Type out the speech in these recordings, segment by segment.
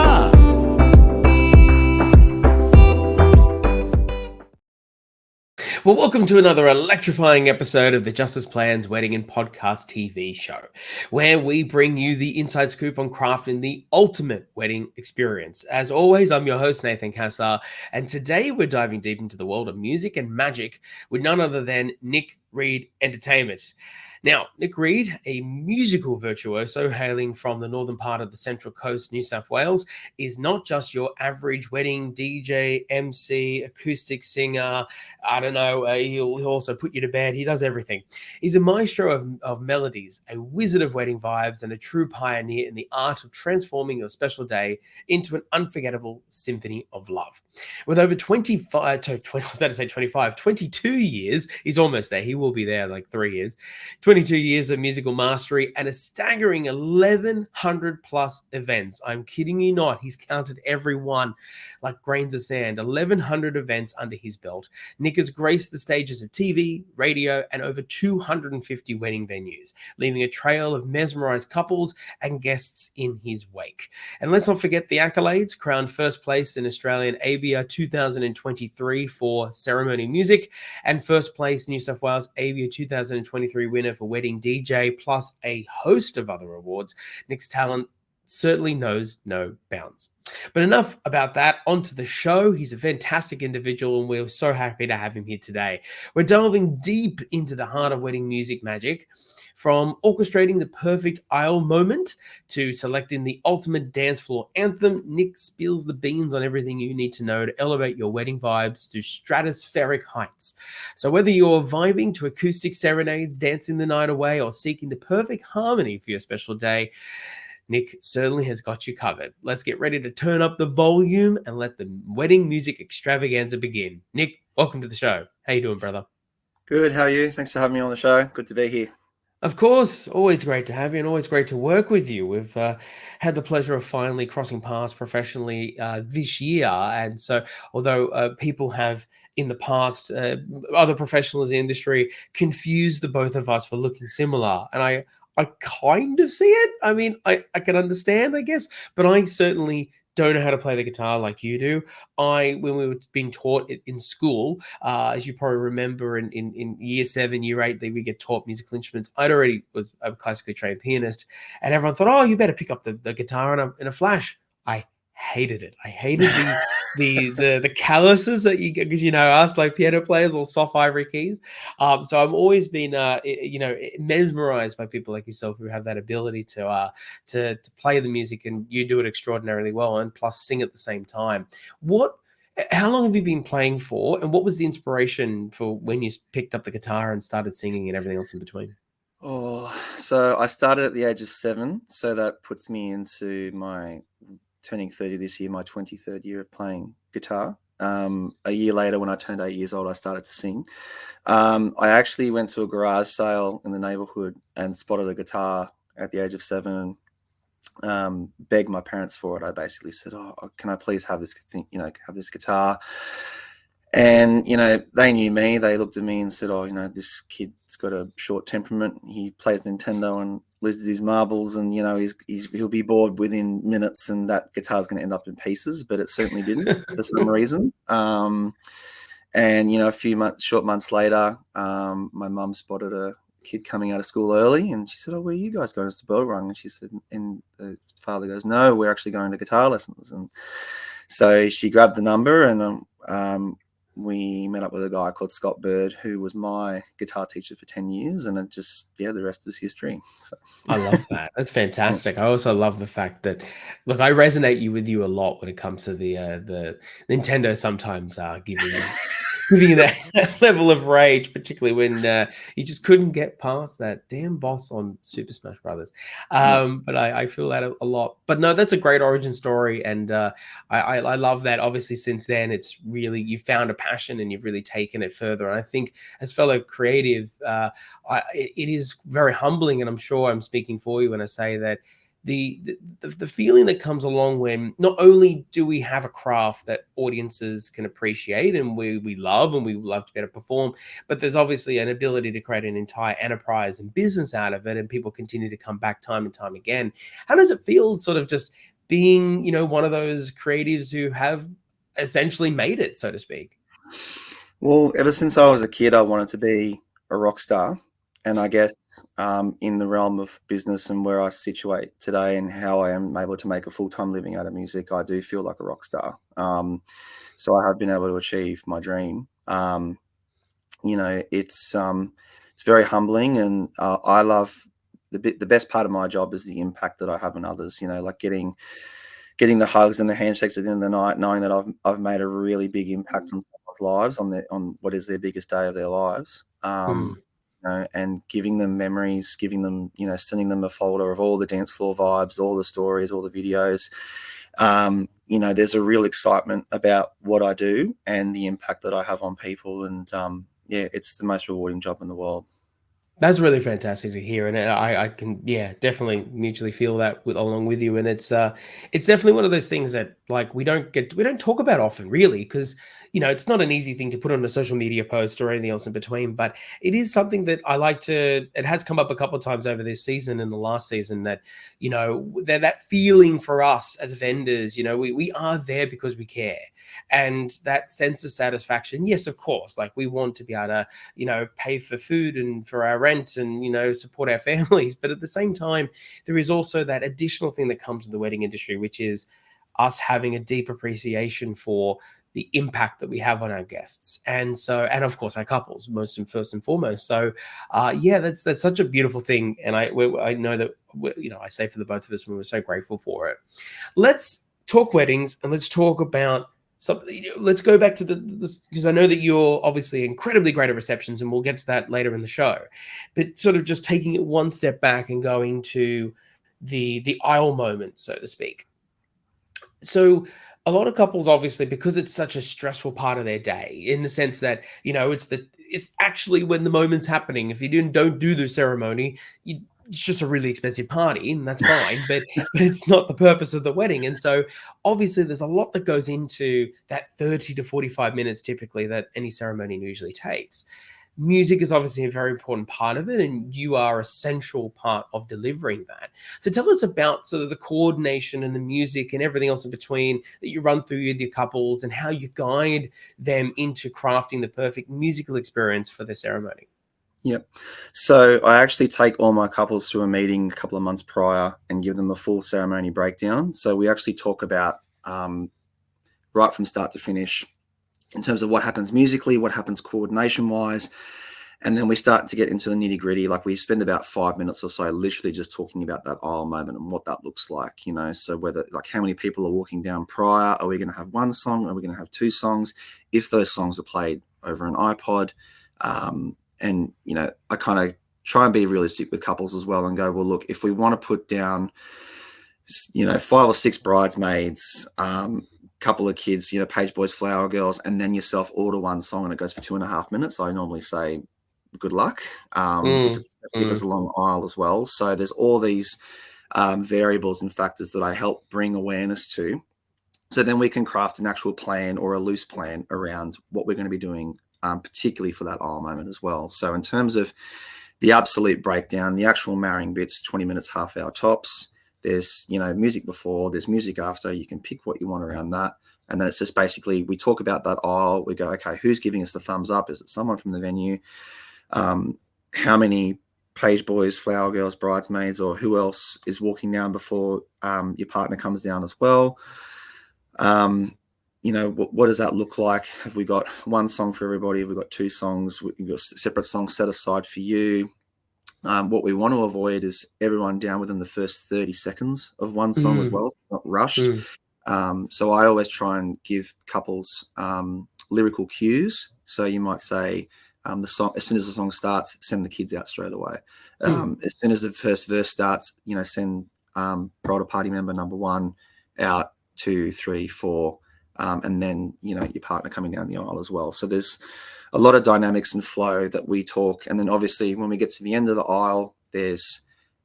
Cassar. Well, welcome to another electrifying episode of the Justice Plans Wedding and Podcast TV show, where we bring you the inside scoop on crafting the ultimate wedding experience. As always, I'm your host, Nathan Cassar, and today we're diving deep into the world of music and magic with none other than Nick Reed Entertainment. Now, Nick Reed, a musical virtuoso hailing from the northern part of the Central Coast, New South Wales, is not just your average wedding DJ, MC, acoustic singer. I don't know, he'll also put you to bed. He does everything. He's a maestro of melodies, a wizard of wedding vibes, and a true pioneer in the art of transforming your special day into an unforgettable symphony of love. With over 22 years, he's almost there. He will be there like 3 years. 22 years of musical mastery and a staggering 1,100 plus events. I'm kidding you not. He's counted every one like grains of sand. 1,100 events under his belt. Nick has graced the stages of TV, radio, and over 250 wedding venues, leaving a trail of mesmerized couples and guests in his wake. And let's not forget the accolades. Crowned first place in Australian ABIA 2023 for ceremony music, and first place New South Wales ABIA 2023 winner for wedding DJ, plus a host of other awards. Nick's talent certainly knows no bounds. But enough about that. On to the show. He's a fantastic individual, and we're so happy to have him here today. We're delving deep into the heart of wedding music magic, from orchestrating the perfect aisle moment to selecting the ultimate dance floor anthem. Nick spills the beans on everything you need to know to elevate your wedding vibes to stratospheric heights. So whether you're vibing to acoustic serenades, dancing the night away, or seeking the perfect harmony for your special day, Nick certainly has got you covered. Let's get ready to turn up the volume and let the wedding music extravaganza begin. Nick, welcome to the show. How you doing, brother? Good. How are you? Thanks for having me on the show. Good to be here. Of course, always great to have you and always great to work with you. We've had the pleasure of finally crossing paths professionally this year. And so although people have in the past, other professionals in the industry, confused the both of us for looking similar. And I kind of see it. I mean, I can understand, I guess, but I certainly don't know how to play the guitar like you do. When we were being taught it in school, as you probably remember in year 7, year 8, that we get taught musical instruments. I'd already was a classically trained pianist, and everyone thought, oh, you better pick up the guitar in a flash. I hated it. I hated the calluses that you get, because us like piano players, all soft ivory keys. So I've always been mesmerized by people like yourself who have that ability to play the music, and you do it extraordinarily well, and plus sing at the same time. How long have you been playing for, and what was the inspiration for when you picked up the guitar and started singing and everything else in between? Oh, so I started at the age of 7, so that puts me into my turning 30 this year, my 23rd year of playing guitar. A year later, when I turned 8 years old, I started to sing. I actually went to a garage sale in the neighborhood and spotted a guitar at the age of 7 and begged my parents for it. I basically said, oh, can I please have this thing, have this guitar? And, they knew me. They looked at me and said, oh, this kid's got a short temperament. He plays Nintendo and loses his marbles, and, he'll be bored within minutes, and that guitar's going to end up in pieces. But it certainly didn't for some reason. And, a few short months later, my mum spotted a kid coming out of school early, and she said, oh, where are you guys going? It's the bell rung. And she said, and the father goes, no, we're actually going to guitar lessons. And so she grabbed the number, and we met up with a guy called Scott Bird, who was my guitar teacher for 10 years. And it just, the rest is history. So I love that. That's fantastic. I also love the fact that, look, I resonate with you a lot when it comes to the Nintendo sometimes giving you that level of rage, particularly when you just couldn't get past that damn boss on Super Smash Brothers. But I feel that a lot. But no, that's a great origin story, and I love that. Obviously, since then, it's really, you found a passion and you've really taken it further. And I think, as fellow creative, it is very humbling, and I'm sure I'm speaking for you when I say that the feeling that comes along when not only do we have a craft that audiences can appreciate and we love and we love to be able to perform, but there's obviously an ability to create an entire enterprise and business out of it, and people continue to come back time and time again. How does it feel sort of just being, one of those creatives who have essentially made it, so to speak? Well, ever since I was a kid, I wanted to be a rock star. And I guess in the realm of business and where I situate today and how I am able to make a full-time living out of music, I do feel like a rock star. So I have been able to achieve my dream. It's very humbling, and I love the best part of my job is the impact that I have on others. Like getting the hugs and the handshakes at the end of the night, knowing that I've made a really big impact on someone's lives on what is their biggest day of their lives. And giving them memories, giving them, sending them a folder of all the dance floor vibes, all the stories, all the videos. There's a real excitement about what I do and the impact that I have on people. And it's the most rewarding job in the world. That's really fantastic to hear, and I can, definitely mutually feel that along with you. And it's definitely one of those things that, like, we don't talk about often, really, because it's not an easy thing to put on a social media post or anything else in between. But it is something that I like to. It has come up a couple of times over this season and the last season that that feeling for us as vendors, we are there because we care, and that sense of satisfaction. Yes, of course, like we want to be able to pay for food and for our rent and, support our families. But at the same time, there is also that additional thing that comes in the wedding industry, which is us having a deep appreciation for the impact that we have on our guests. And so, and of course, our couples, first and foremost. So, that's such a beautiful thing. And I know that, I say for the both of us, we were so grateful for it. Let's talk weddings and let's talk about something. Let's go back to because I know that you're obviously incredibly great at receptions, and we'll get to that later in the show. But sort of just taking it one step back and going to the aisle moment, so to speak. So a lot of couples, obviously, because it's such a stressful part of their day, in the sense that it's actually when the moment's happening. If you don't do the ceremony, it's just a really expensive party, and that's fine. But it's not the purpose of the wedding. And so obviously there's a lot that goes into that 30 to 45 minutes typically that any ceremony usually takes. Music is obviously a very important part of it, and you are a central part of delivering that. So tell us about sort of the coordination and the music and everything else in between that you run through with your couples, and how you guide them into crafting the perfect musical experience for the ceremony. Yep. So I actually take all my couples to a meeting a couple of months prior and give them a full ceremony breakdown. So we actually talk about right from start to finish in terms of what happens musically, what happens coordination wise. And then we start to get into the nitty gritty. Like we spend about 5 minutes or so literally just talking about that aisle moment and what that looks like, So whether, like, how many people are walking down prior, are we going to have one song? Are we going to have two songs? If those songs are played over an iPod, and, I kind of try and be realistic with couples as well and go, well, look, if we want to put down, 5 or 6 bridesmaids, couple of kids, page boys, flower girls, and then yourself order one song and it goes for 2.5 minutes, I normally say good luck, if it's a long aisle as well. So there's all these variables and factors that I help bring awareness to. So then we can craft an actual plan or a loose plan around what we're going to be doing, particularly for that aisle moment as well. So in terms of the absolute breakdown, the actual marrying bits, 20 minutes, half hour tops. There's, music before, there's music after. You can pick what you want around that. And then it's just basically, we talk about that aisle. We go, okay, who's giving us the thumbs up? Is it someone from the venue? How many page boys, flower girls, bridesmaids, or who else is walking down before your partner comes down as well? What does that look like? Have we got one song for everybody? Have we got 2 songs? We've got separate songs set aside for you. What we want to avoid is everyone down within the first 30 seconds of one song as well. It's not rushed. So I always try and give couples lyrical cues. So you might say, the song, as soon as the song starts, send the kids out straight away. As soon as the first verse starts, send bridal party member number 1 out, 2, 3, 4, and then your partner coming down the aisle as well. So there's a lot of dynamics and flow that we talk. And then obviously when we get to the end of the aisle, there's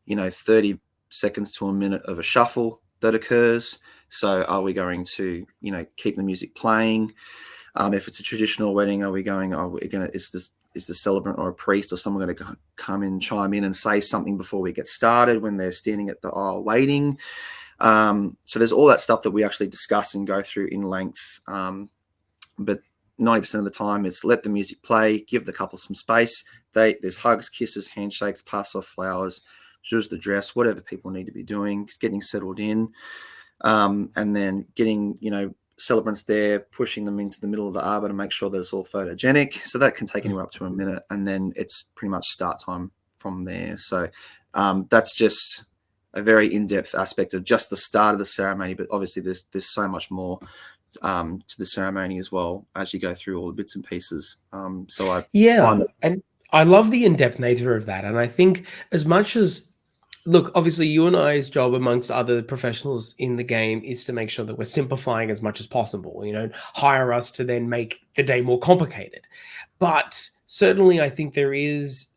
30 seconds to a minute of a shuffle that occurs. So are we going to keep the music playing? If it's a traditional wedding, are we going, is the celebrant or a priest or someone going to come in, chime in and say something before we get started when they're standing at the aisle waiting? So there's all that stuff that we actually discuss and go through in length. But 90% of the time it's let the music play, give the couple some space. There's hugs, kisses, handshakes, pass off flowers, zhuzh the dress, whatever people need to be doing, getting settled in, and then getting, celebrants there, pushing them into the middle of the arbor to make sure that it's all photogenic. So that can take anywhere up to a minute, and then it's pretty much start time from there. So that's just a very in-depth aspect of just the start of the ceremony, but obviously there's so much more to the ceremony as well as you go through all the bits and pieces. So I find that, and I love the in-depth nature of that. And I think as much as, look, obviously you and I's job amongst other professionals in the game is to make sure that we're simplifying as much as possible. Hire us to then make the day more complicated. But certainly I think there is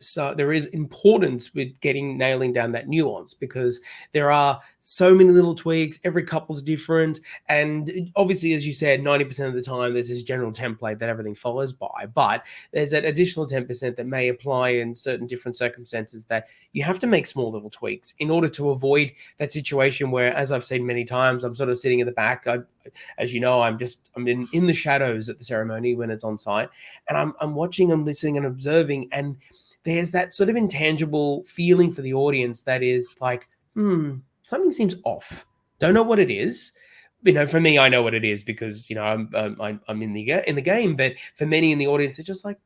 importance with nailing down that nuance, because there are so many little tweaks. Every couple's different. And obviously, as you said, 90% of the time there's this general template that everything follows by. But there's that additional 10% that may apply in certain different circumstances that you have to make small little tweaks in order to avoid that situation where, as I've said many times, I'm sort of sitting in the back. As you know, I'm in the shadows at the ceremony when it's on site, and I'm watching, I'm listening and observing, and there's that sort of intangible feeling for the audience that is like, something seems off. Don't know what it is. For me, I know what it is because I'm in the game. But for many in the audience, they're just like,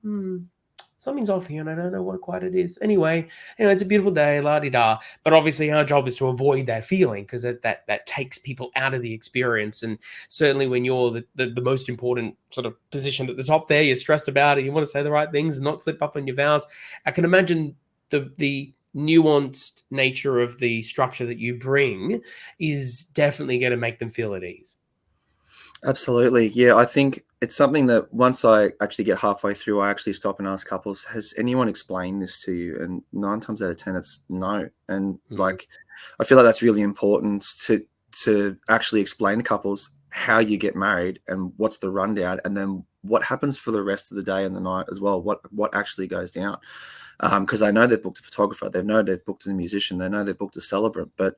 something's off here, and I don't know what quite it is. Anyway, it's a beautiful day, la di da. But obviously, our job is to avoid that feeling, because that takes people out of the experience. And certainly, when you're the most important sort of position at the top there, you're stressed about it. You want to say the right things and not slip up on your vows. I can imagine the nuanced nature of the structure that you bring is definitely going to make them feel at ease. Absolutely. Yeah, I think it's something that once I actually get halfway through, I actually stop and ask couples, has anyone explained this to you? And 9 times out of 10, it's no. And like, I feel like that's really important to actually explain to couples how you get married and what's the rundown, and then what happens for the rest of the day and the night as well, what actually goes down. Because they know they've booked a photographer, they know they've booked a musician, they know they've booked a celebrant, but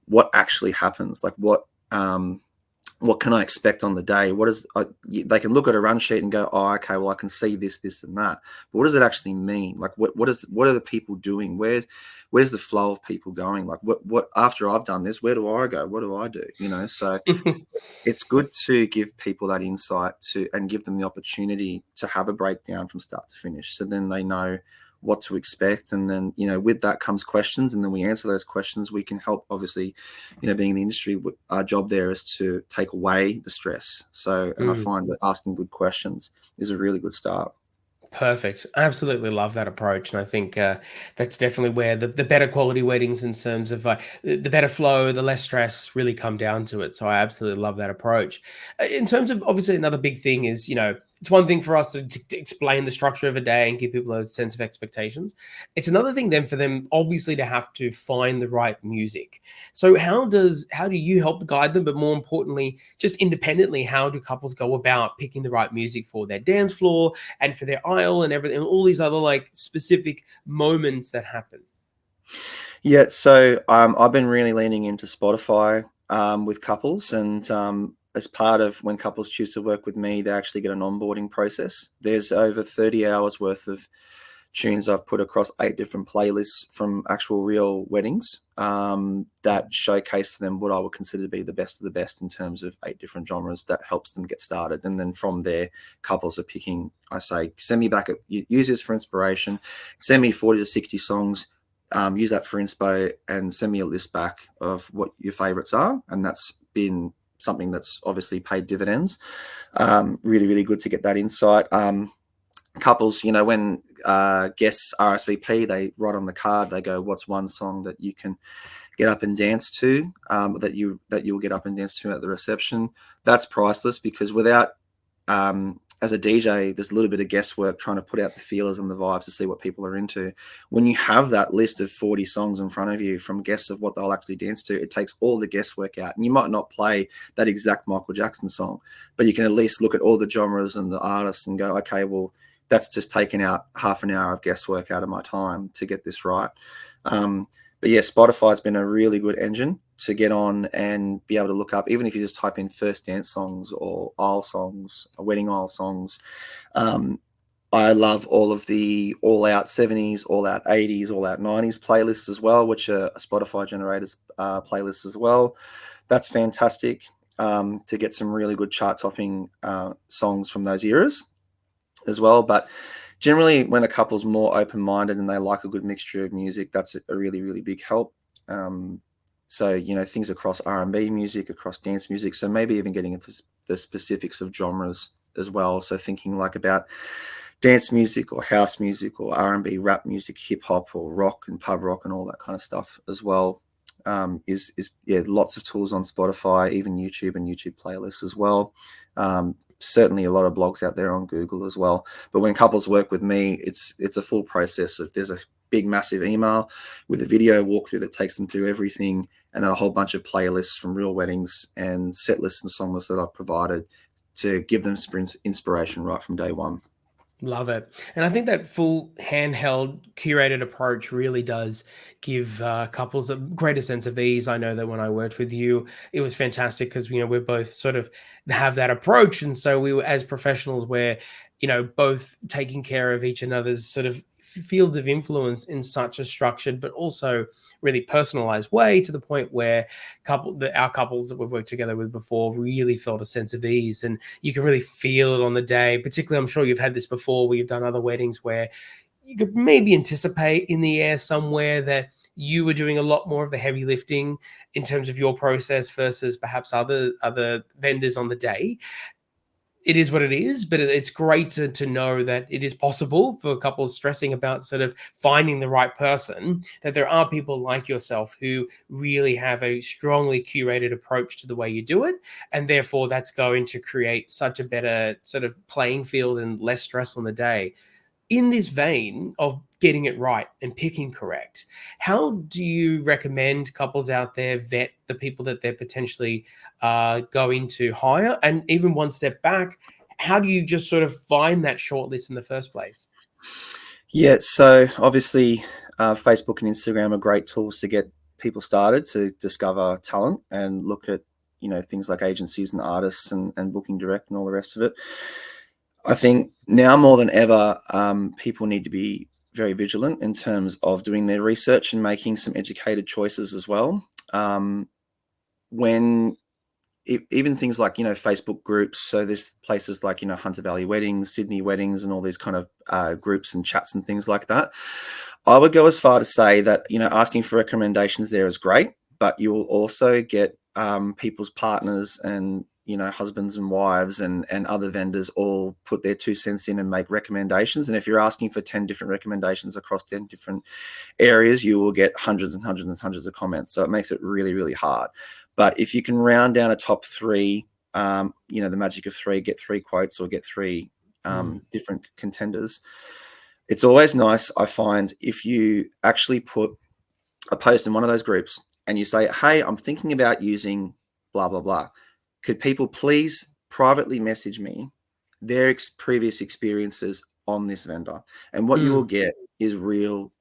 what actually happens? Like what can I expect on the day? They can look at a run sheet and go, oh, okay, well, I can see this, this, and that. But what does it actually mean? Like, what are the people doing? Where's the flow of people going? Like, what after I've done this, where do I go? What do I do? So it's good to give people that insight and give them the opportunity to have a breakdown from start to finish. So then they know what to expect, and then with that comes questions, and then we answer those questions. We can help, obviously, being in the industry, our job there is to take away the stress. So and I find that asking good questions is a really good start. Perfect. I absolutely love that approach. And I think that's definitely where the better quality weddings, in terms of the better flow, the less stress, really come down to it. So I absolutely love that approach. In terms of, obviously, another big thing is, it's one thing for us to explain the structure of a day and give people a sense of expectations. It's another thing then for them, obviously, to have to find the right music. So how do you help guide them? But more importantly, just independently, how do couples go about picking the right music for their dance floor and for their aisle and everything, and all these other specific moments that happen? Yeah, so I've been really leaning into Spotify with couples, and as part of when couples choose to work with me, they actually get an onboarding process. There's over 30 hours worth of tunes I've put across 8 different playlists from actual real weddings that showcase to them what I would consider to be the best of the best in terms of 8 different genres that helps them get started. And then from there, couples are picking, I say, send me back, use this for inspiration, send me 40 to 60 songs, use that for inspo, and send me a list back of what your favorites are. And that's been something that's obviously paid dividends. Really, really good to get that insight. Couples, when guests RSVP, they write on the card, they go, what's one song that you can get up and dance to, that you'll get up and dance to at the reception? That's priceless, because without as a DJ, there's a little bit of guesswork trying to put out the feelers and the vibes to see what people are into. When you have that list of 40 songs in front of you from guests of what they'll actually dance to, it takes all the guesswork out. And you might not play that exact Michael Jackson song, but you can at least look at all the genres and the artists and go, okay, well, that's just taken out half an hour of guesswork out of my time to get this right. But yeah, Spotify's been a really good engine to get on and be able to look up, even if you just type in first dance songs or aisle songs, wedding aisle songs. I love all of the all out 70s, all out 80s, all out 90s playlists as well, which are Spotify generated playlists as well. That's fantastic to get some really good chart topping songs from those eras as well. But generally, when a couple's more open-minded and they like a good mixture of music, that's a really, really big help. So, you know, things across R&B music, across dance music. So maybe even getting into the specifics of genres as well. So thinking like about dance music or house music or R&B, rap music, hip hop or rock and pub rock and all that kind of stuff as well. Is lots of tools on Spotify, even YouTube and YouTube playlists as well. Certainly a lot of blogs out there on Google as well. But when couples work with me, it's a full process of, there's a big massive email with a video walkthrough that takes them through everything, and then a whole bunch of playlists from real weddings and set lists and song lists that I've provided to give them inspiration right from day one. Love it. And I think that full handheld curated approach really does give couples a greater sense of ease. I know that when I worked with you, it was fantastic because, you know, we're both sort of have that approach. And so we were, as professionals, we're, you know, both taking care of each another's sort of fields of influence in such a structured, but also really personalized way, to the point where our couples that we've worked together with before really felt a sense of ease. And you can really feel it on the day. Particularly, I'm sure you've had this before where you've done other weddings where you could maybe anticipate in the air somewhere that you were doing a lot more of the heavy lifting in terms of your process versus perhaps other vendors on the day. It is what it is, but it's great to know that it is possible for couples stressing about sort of finding the right person, that there are people like yourself who really have a strongly curated approach to the way you do it. And therefore, that's going to create such a better sort of playing field and less stress on the day. In this vein of getting it right and picking correct, how do you recommend couples out there vet the people that they're potentially going to hire? And even one step back, how do you just sort of find that shortlist in the first place? Yeah, so obviously Facebook and Instagram are great tools to get people started to discover talent and look at, you know, things like agencies and artists and booking direct and all the rest of it. I think now more than ever, people need to be very vigilant in terms of doing their research and making some educated choices as well. When even things like, you know, Facebook groups, so there's places like, you know, Hunter Valley Weddings, Sydney Weddings, and all these kind of groups and chats and things like that. I would go as far to say that, you know, asking for recommendations there is great, but you will also get people's partners and, you know, husbands and wives and other vendors all put their 2 cents in and make recommendations. And if you're asking for 10 different recommendations across 10 different areas, you will get hundreds and hundreds and hundreds of comments. So it makes it really, really hard. But if you can round down a top 3, you know, the magic of 3, get 3 quotes or get 3 different contenders. It's always nice, I find, if you actually put a post in one of those groups and you say, hey, I'm thinking about using blah, blah, blah. Could people please privately message me their previous experiences on this vendor? And what you will get is real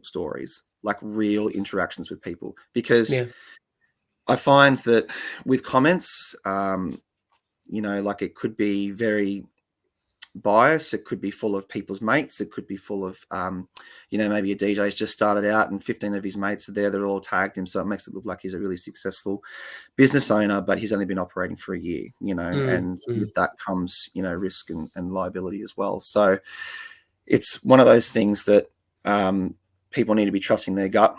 stories, like real interactions with people. Because I find that with comments, you know, like it could be very biased. It could be full of people's mates. It could be full of, you know, maybe a DJ's just started out and 15 of his mates are there. They're all tagged him. So it makes it look like he's a really successful business owner, but he's only been operating for a year, you know, and with that comes, you know, risk and liability as well. So it's one of those things that people need to be trusting their gut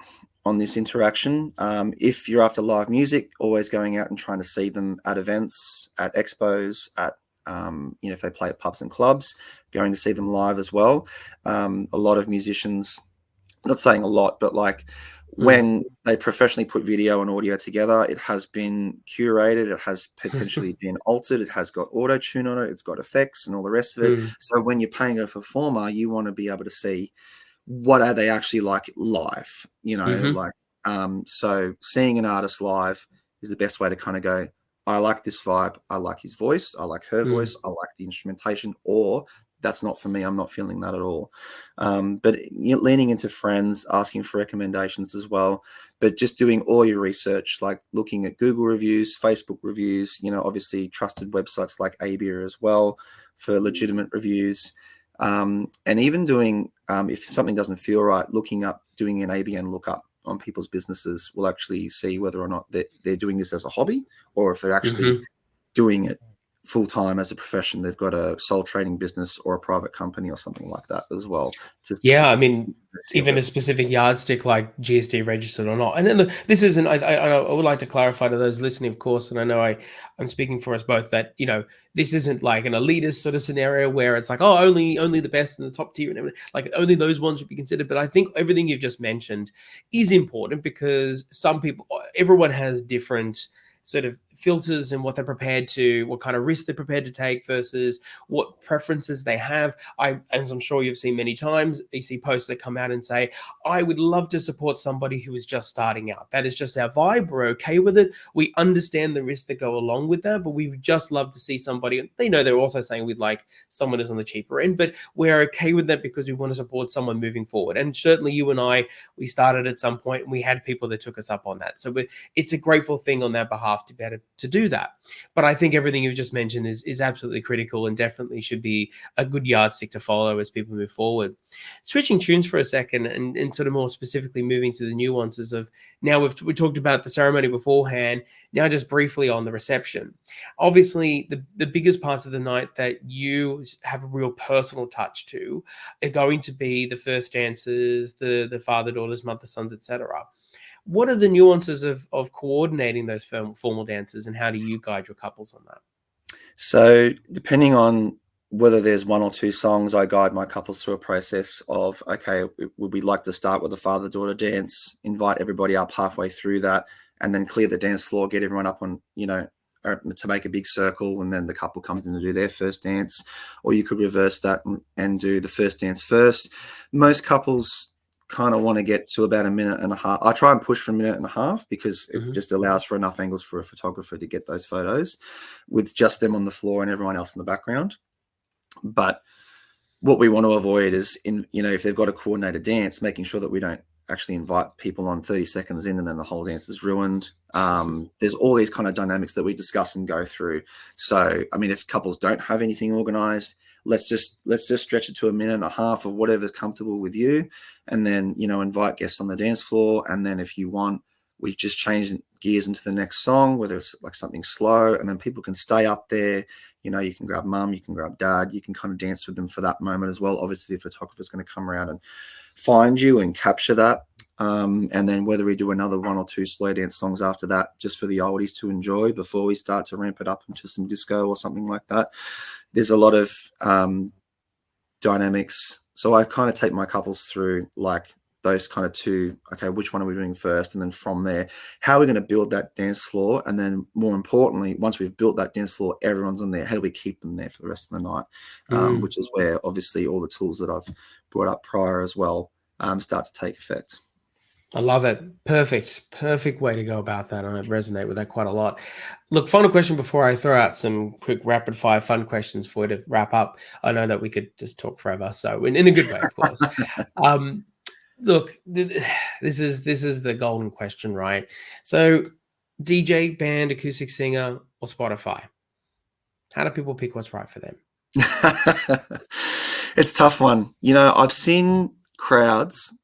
on this interaction. If you're after live music, always going out and trying to see them at events, at expos, at you know, if they play at pubs and clubs, going to see them live as well. A lot of musicians, not saying a lot, but like when they professionally put video and audio together, it has been curated, it has potentially been altered, it has got auto tune on it, it's got effects and all the rest of it. So when you're paying a performer, you want to be able to see what are they actually like live, you know, like, so seeing an artist live is the best way to kind of go, I like this vibe. I like his voice. I like her voice. I like the instrumentation, or that's not for me. I'm not feeling that at all. But leaning into friends, asking for recommendations as well, but just doing all your research, like looking at Google reviews, Facebook reviews, obviously trusted websites like ABIA as well for legitimate reviews. And even doing, if something doesn't feel right, doing an ABN lookup on people's businesses will actually see whether or not they're doing this as a hobby, or if they're actually doing it full time as a profession. They've got a sole trading business or a private company or something like that as well. I mean, even a specific yardstick like GST registered or not. And then this isn't. I would like to clarify to those listening, of course, and I know I'm speaking for us both, that this isn't like an elitist sort of scenario where it's like, oh, only the best in the top tier and everything. Like only those ones would be considered. But I think everything you've just mentioned is important, because everyone has different sort of filters and what kind of risks they're prepared to take versus what preferences they have. As I'm sure you've seen many times, you see posts that come out and say, I would love to support somebody who is just starting out. That is just our vibe. We're okay with it. We understand the risks that go along with that, but we would just love to see somebody. They know they're also saying we'd like someone who's on the cheaper end, but we're okay with that because we want to support someone moving forward. And certainly you and I, we started at some point and we had people that took us up on that. So it's a grateful thing on their behalf to be able to do that. But I think everything you've just mentioned is absolutely critical and definitely should be a good yardstick to follow as people move forward. Switching tunes for a second and sort of more specifically moving to the nuances of, now we talked about the ceremony beforehand, now just briefly on the reception. Obviously, the biggest parts of the night that you have a real personal touch to are going to be the first dances, the father, daughters, mother, sons, etc. What are the nuances of coordinating those formal dances, and how do you guide your couples on that? So depending on whether there's one or two songs, I guide my couples through a process of, okay, would we like to start with the father-daughter dance, invite everybody up halfway through that, and then clear the dance floor, get everyone up on, to make a big circle, and then the couple comes in to do their first dance. Or you could reverse that and do the first dance first. Most couples kind of want to get to about a minute and a half. I try and push for a minute and a half because it just allows for enough angles for a photographer to get those photos with just them on the floor and everyone else in the background. But what we want to avoid is, if they've got a coordinated dance, making sure that we don't actually invite people on 30 seconds in and then the whole dance is ruined. There's all these kind of dynamics that we discuss and go through. So, I mean, if couples don't have anything organized, let's just stretch it to a minute and a half of whatever's comfortable with you, and then invite guests on the dance floor. And then if you want, we just change gears into the next song, whether it's like something slow, and then people can stay up there. You can grab mum, you can grab dad, you can kind of dance with them for that moment as well. Obviously, the photographer's going to come around and find you and capture that. And then whether we do another one or two slow dance songs after that, just for the oldies to enjoy before we start to ramp it up into some disco or something like that. There's a lot of dynamics. So I kind of take my couples through like those kind of two, okay, which one are we doing first? And then from there, how are we going to build that dance floor? And then more importantly, once we've built that dance floor, everyone's on there. How do we keep them there for the rest of the night? Which is where obviously all the tools that I've brought up prior as well start to take effect. I love it. Perfect way to go about that. I resonate with that quite a lot. Look, final question before I throw out some quick rapid fire fun questions for you to wrap up. I know that we could just talk forever, so in a good way, of course. Look, this is the golden question, right? So, DJ, band, acoustic singer, or Spotify? How do people pick what's right for them? It's a tough one. I've seen crowds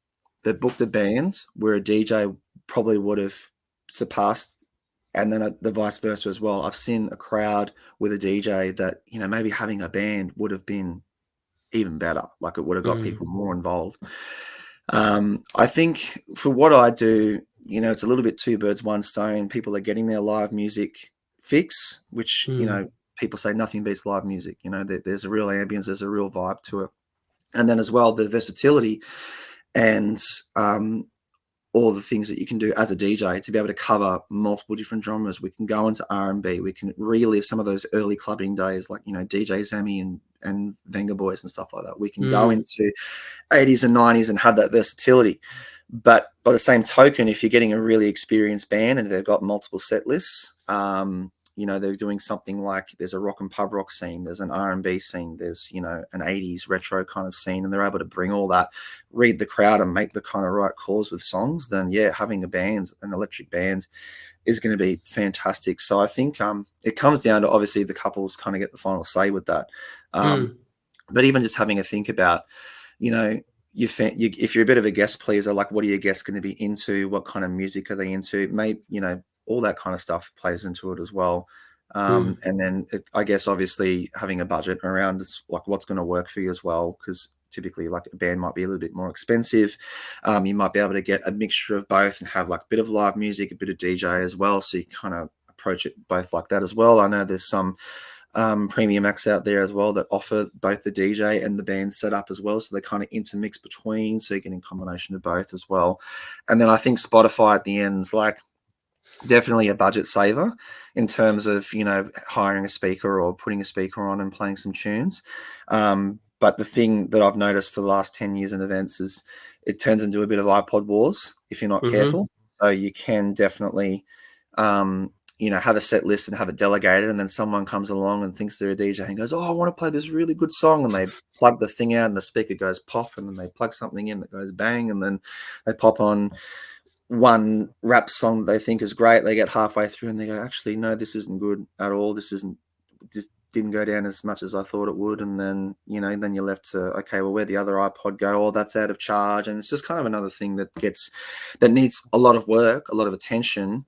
that booked a band where a DJ probably would have surpassed, and then the vice versa as well. I've seen a crowd with a DJ that, maybe having a band would have been even better. Like it would have got people more involved. I think for what I do, it's a little bit two birds, one stone. People are getting their live music fix, which, people say nothing beats live music. There's a real ambience, there's a real vibe to it. And then as well, the versatility and all the things that you can do as a DJ to be able to cover multiple different genres. We can go into R&B. We can relive some of those early clubbing days like, DJ Zammy and Venga Boys and stuff like that. We can go into 80s and 90s and have that versatility. But by the same token, if you're getting a really experienced band and they've got multiple set lists, you know, they're doing something like there's a rock and pub rock scene, there's an R&B scene, there's, you know, an 80s retro kind of scene, and they're able to bring all that, read the crowd and make the kind of right calls with songs, then yeah, having a band, an electric band, is going to be fantastic. So I think it comes down to obviously the couples kind of get the final say with that. But even just having a think about, you know, if you're a bit of a guest pleaser, like what are your guests going to be into? What kind of music are they into? Maybe, you know, all that kind of stuff plays into it as well. And then I guess obviously having a budget around is like what's going to work for you as well, because typically like a band might be a little bit more expensive. You might be able to get a mixture of both and have like a bit of live music, a bit of DJ as well. So you kind of approach it both like that as well. I know there's some premium acts out there as well that offer both the DJ and the band setup as well, so they kind of intermix between, so you're getting a combination of both as well. And then I think Spotify at the end is like definitely a budget saver in terms of, you know, hiring a speaker or putting a speaker on and playing some tunes. But the thing that I've noticed for the last 10 years in events is it turns into a bit of iPod wars if you're not careful. So you can definitely you know, have a set list and have it delegated, and then someone comes along and thinks they're a DJ and goes, oh, I want to play this really good song, and they plug the thing out and the speaker goes pop, and then they plug something in that goes bang, and then they pop on one rap song that they think is great. They get halfway through and they go, actually, no, this isn't good at all. This didn't go down as much as I thought it would. And then, you know, then you're left to, okay, well, where'd the other iPod go? Oh, that's out of charge. And it's just kind of another thing that needs a lot of work, a lot of attention.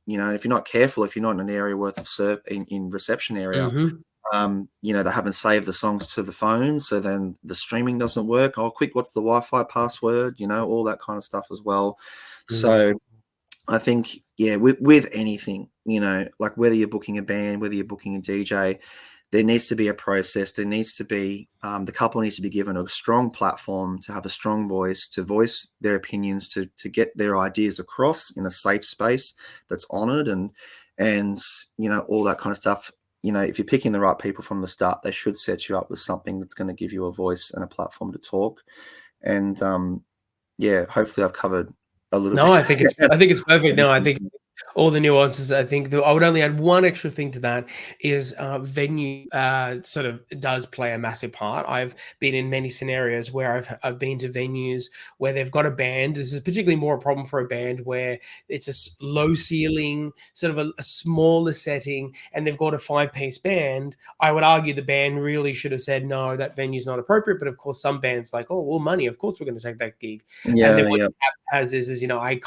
You know, if you're not careful, if you're not in an area worth of in reception area, you know, they haven't saved the songs to the phone, so then the streaming doesn't work. Oh, quick, what's the Wi-Fi password? You know, all that kind of stuff as well. So I think, yeah, with anything, you know, like whether you're booking a band, whether you're booking a DJ, there needs to be a process. There needs to be the couple needs to be given a strong platform to have a strong voice, to voice their opinions, to get their ideas across in a safe space that's honored, and you know, all that kind of stuff. You know, if you're picking the right people from the start, they should set you up with something that's going to give you a voice and a platform to talk. And yeah, hopefully I've covered a little bit. No, I think it's perfect. No, I think all the nuances. I think I would only add one extra thing to that is venue sort of does play a massive part. I've been in many scenarios where I've been to venues where they've got a band. This is particularly more a problem for a band where it's a low ceiling, sort of a smaller setting, and they've got a 5-piece band. I would argue the band really should have said, no, that venue's not appropriate. But of course, some bands like, oh, well, money. Of course, we're going to take that gig. Yeah, and then what has is, you know, I'm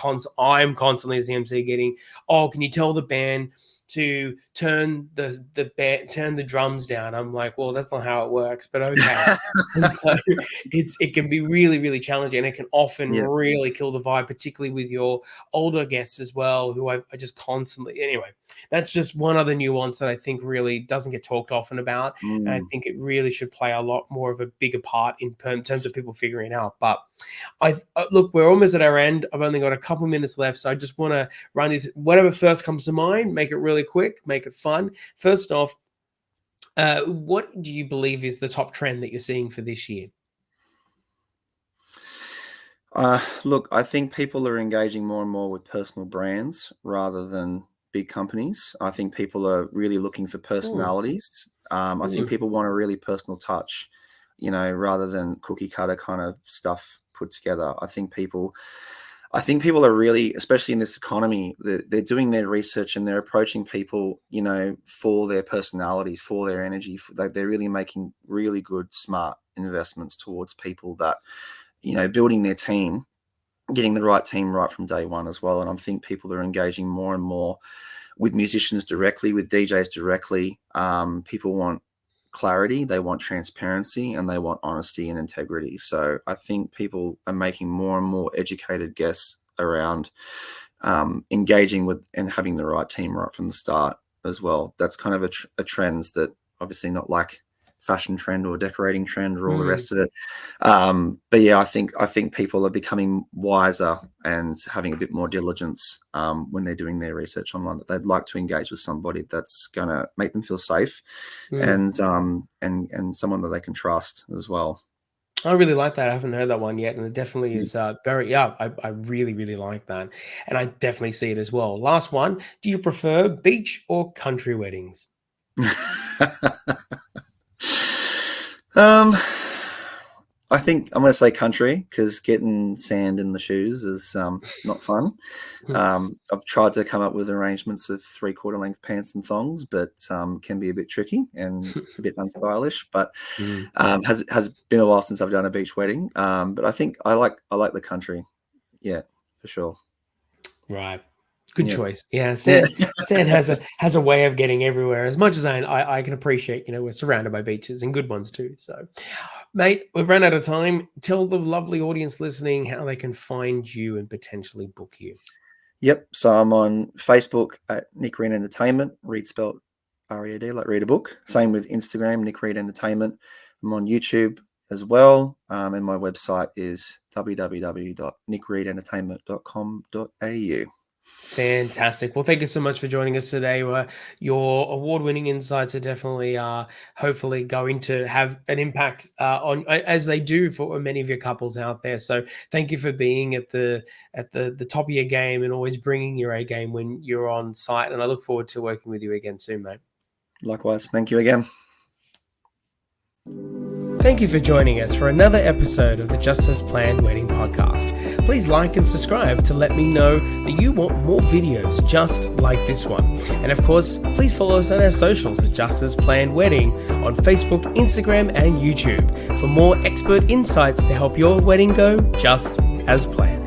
constantly as the MC getting, oh, can you tell the band to turn the drums down? I'm like, well, that's not how it works, but okay. And so it can be really, really challenging, and it can often really kill the vibe, particularly with your older guests as well, who I just constantly, anyway, that's just one other nuance that I think really doesn't get talked often about. And I think it really should play a lot more of a bigger part in terms of people figuring it out. But look, we're almost at our end. I've only got a couple of minutes left, so I just want to run it, whatever first comes to mind, make it really quick, make it fun. First off, what do you believe is the top trend that you're seeing for this year? Look, I think people are engaging more and more with personal brands rather than big companies. I think people are really looking for personalities. I think people want a really personal touch, you know, rather than cookie cutter kind of stuff put together. I think people are really, especially in this economy, they're doing their research and they're approaching people, you know, for their personalities, for their energy. They're really making really good, smart investments towards people that, you know, building their team, getting the right team right from day one as well. And I think people are engaging more and more with musicians directly, with DJs directly. People want clarity, they want transparency, and they want honesty and integrity. So I think people are making more and more educated guesses around engaging with and having the right team right from the start as well. That's kind of a trend that obviously not like fashion trend or decorating trend or all the rest of it. But yeah, I think people are becoming wiser and having a bit more diligence when they're doing their research online, that they'd like to engage with somebody that's going to make them feel safe and someone that they can trust as well. I really like that. I haven't heard that one yet, and it definitely is very. Yeah, I really really like that, and I definitely see it as well. Last one. Do you prefer beach or country weddings? um, I think I'm going to say country because getting sand in the shoes is not fun. I've tried to come up with arrangements of 3/4 length pants and thongs, but can be a bit tricky and a bit unstylish. But has been a while since I've done a beach wedding. But I think I like the country. Yeah, for sure. Right. Good Yeah. choice. Yeah, sand has a way of getting everywhere. As much as I can appreciate, we're surrounded by beaches and good ones too. So, mate, we've run out of time. Tell the lovely audience listening how they can find you and potentially book you. Yep. So I'm on Facebook at Nick Reed Entertainment, Reed spelled READ, like read a book. Same with Instagram, Nick Reed Entertainment. I'm on YouTube as well. And my website is www.nickreedentertainment.com.au. Fantastic. Well, thank you so much for joining us today. Your award-winning insights are definitely, hopefully, going to have an impact on, as they do for many of your couples out there. So, thank you for being at the top of your game and always bringing your A game when you're on site. And I look forward to working with you again soon, mate. Likewise. Thank you again. Thank you for joining us for another episode of the Just As Planned Wedding Podcast. Please like and subscribe to let me know that you want more videos just like this one. And of course, please follow us on our socials at Just As Planned Wedding on Facebook, Instagram, and YouTube for more expert insights to help your wedding go just as planned.